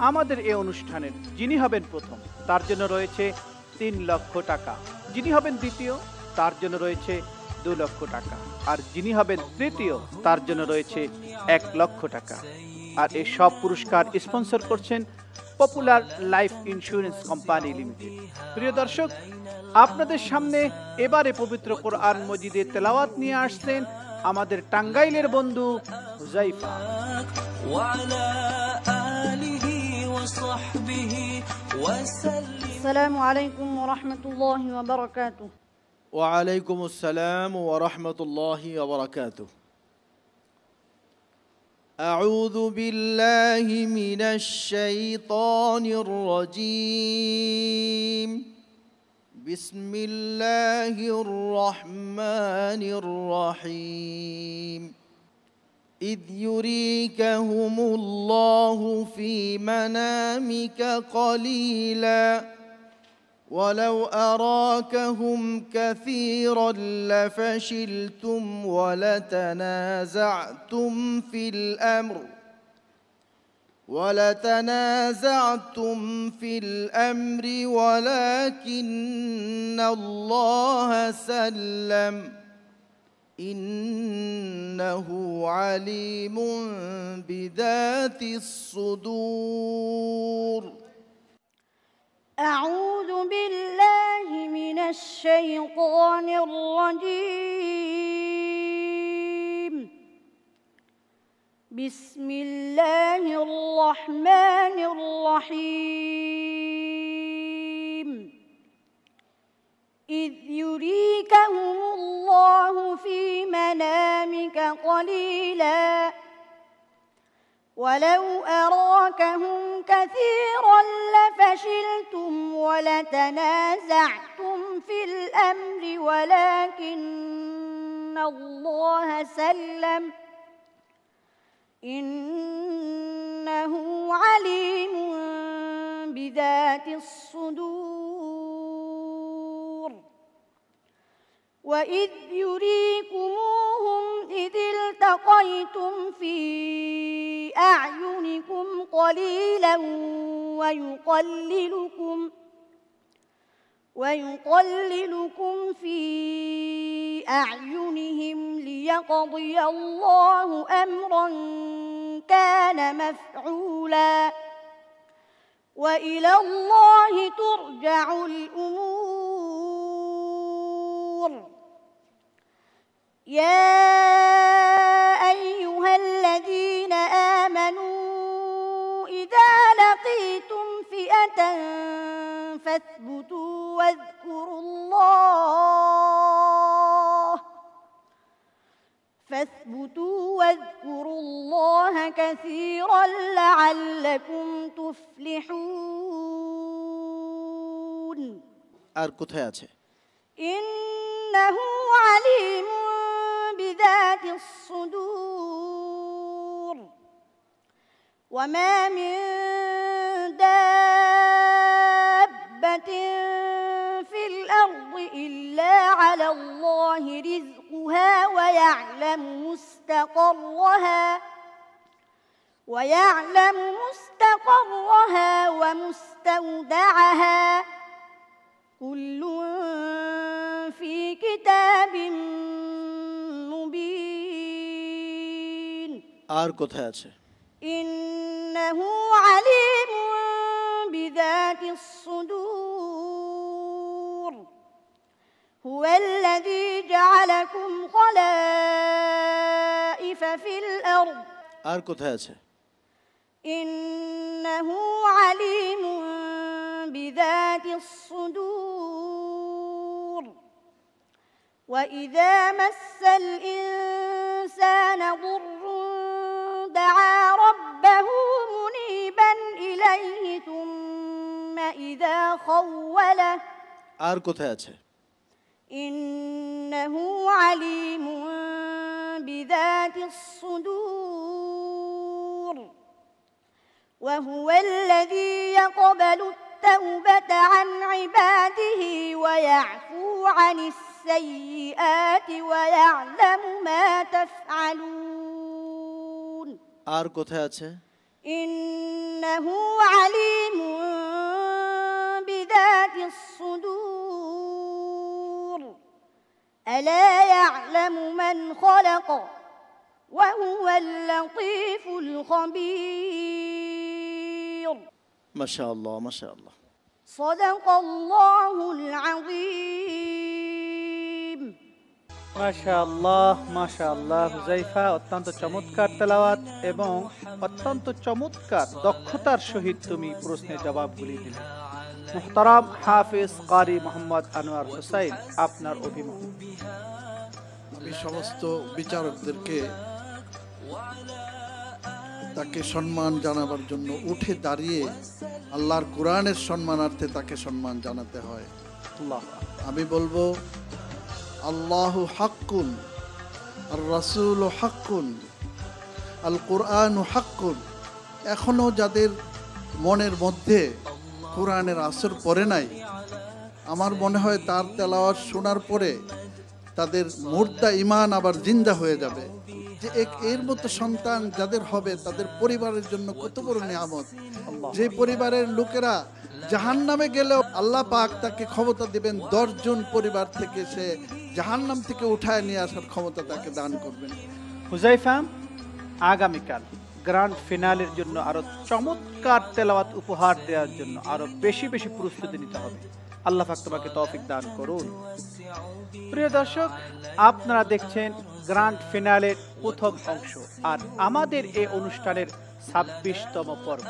আমাদের এই অনুষ্ঠানের যিনি হবেন প্রথম তার জন্য রয়েছে ৩ লক্ষ টাকা, যিনি হবেন দ্বিতীয় তার জন্য রয়েছে ২ লক্ষ টাকা, আর যিনি হবেন তৃতীয় তার জন্য রয়েছে ১ লক্ষ টাকা। আর এই সব পুরস্কার স্পন্সর করছেন popular life insurance company limited. প্রিয় দর্শক, আপনাদের সামনে এবারে পবিত্র কোরআন মজিদের তেলাওয়াত নিয়ে আসছেন আমাদের টাঙ্গাইলের বন্ধু হুজাইফা। আসসালামু আলাইকুম ওয়া রাহমাতুল্লাহি ওয়া বারাকাতুহু। ওয়া আলাইকুম আসসালাম ওয়া রাহমাতুল্লাহি ওয়া বারাকাতুহু। আউযু বিল্লাহি মিনাশ শাইতানির রাজীম। বিসমিল্লাহির রাহমানির রাহিম। إذ يريكهم الله في منامك قليلا ولو أراكهم كثيرا لفشلتم ولتنازعتم في الأمر ولكن الله سلم إنه عليم بذات الصدور. أعوذ بالله من الشيطان الرجيم. بسم الله الرحمن الرحيم. إذ يريكهم الله في منامك قليلا ولو أراكهم كثيرا لفشلتم ولتنازعتم في الأمر ولكن الله سلم إنه عليم بذات الصدور. وإذ يريكموهم إذ التقيتم في أعينكم قليلا ويقللكم في أعينهم ليقضي الله أمرا كان مفعولا وإلى الله ترجع الأمور. يا أيها الذين آمنوا إذا لقيتم فئة فاثبتوا واذكروا الله كثيرا لعلكم تفلحون. আর কোথায় আছে? إنه عليم بذات الصدور. وما من دابة في الأرض إلا على الله رزقها ويعلم مستقرها ومستودعها كل في كتاب مبين. আর কোথায় আছে? إنه عليم بذات الصدور. هو الذي جعلكم خلائف في الأرض. আর কোথায় আছে? إنه عليم بذات الصدور. وإذا مس الإنسان ضر دعا ربه منيبا إليه ثم إذا خوله. আর কোথায় আছে? إنه عليم بذات الصدور. وهو الذي يقبل التوبة عن عباده ويعفو عن السيئات ويعلم ما تفعلون. আর কোথায় আছে? إن إنه عليم بذات الصدور ألا يعلم من خلق وهو اللطيف الخبير মাশাআল্লাহ মাশাআল্লাহ। صدق الله العظيم মাশাআল্লাহ মাশাআল্লাহ। হুযায়ফা অত্যন্ত চমৎকার তেলাওয়াত এবং অত্যন্ত চমৎকার দক্ষতার সহিত তুমি প্রশ্নের জবাবগুলি দিলে। মুহতারাম হাফেজ কারি মোহাম্মদ আনোয়ার হোসাইন, আপনার অভিমত। আমি সমস্ত বিচারকদেরকে তাকে সম্মান জানাবার জন্য উঠে দাঁড়িয়ে আল্লাহর কোরআনের সম্মানার্থে তাকে সম্মান জানাতে হয়। আল্লাহ আমি বলবো আল্লাহু হাক্কুন, আর রাসূল হাক্কুন, আল কোরআন হাক্কুন। এখনো যাদের মনের মধ্যে কোরআনের আসর পড়ে নাই, আমার মনে হয় তার তেলাওয়াত শোনার পরে তাদের মুর্দা ইমান আবার জিন্দা হয়ে যাবে। যে এর মতো সন্তান যাদের হবে তাদের পরিবারের জন্য কত বড় নিয়ামত। যে পরিবারের লোকেরা জাহান্নামে গেলেও আল্লাহ পাক তাকে ক্ষমতা দিবেন 10 জন পরিবার থেকে সে জাহান্নাম থেকে উঠায় নিয়ে আসার ক্ষমতা তাকে দান করবেন। হুযায়ফা, আগামীকাল গ্র্যান্ড ফিনালের জন্য আরো চমৎকার তেলাওয়াত উপহার দেওয়ার জন্য আরো বেশি বেশি প্রস্তুতি নিতে হবে। আল্লাহ পাক তোমাকে তৌফিক দান করুন। প্রিয় দর্শক, আপনারা দেখছেন গ্র্যান্ড ফিনালের প্রথম অংশ, আর আমাদের এই অনুষ্ঠানের 26তম পর্ব।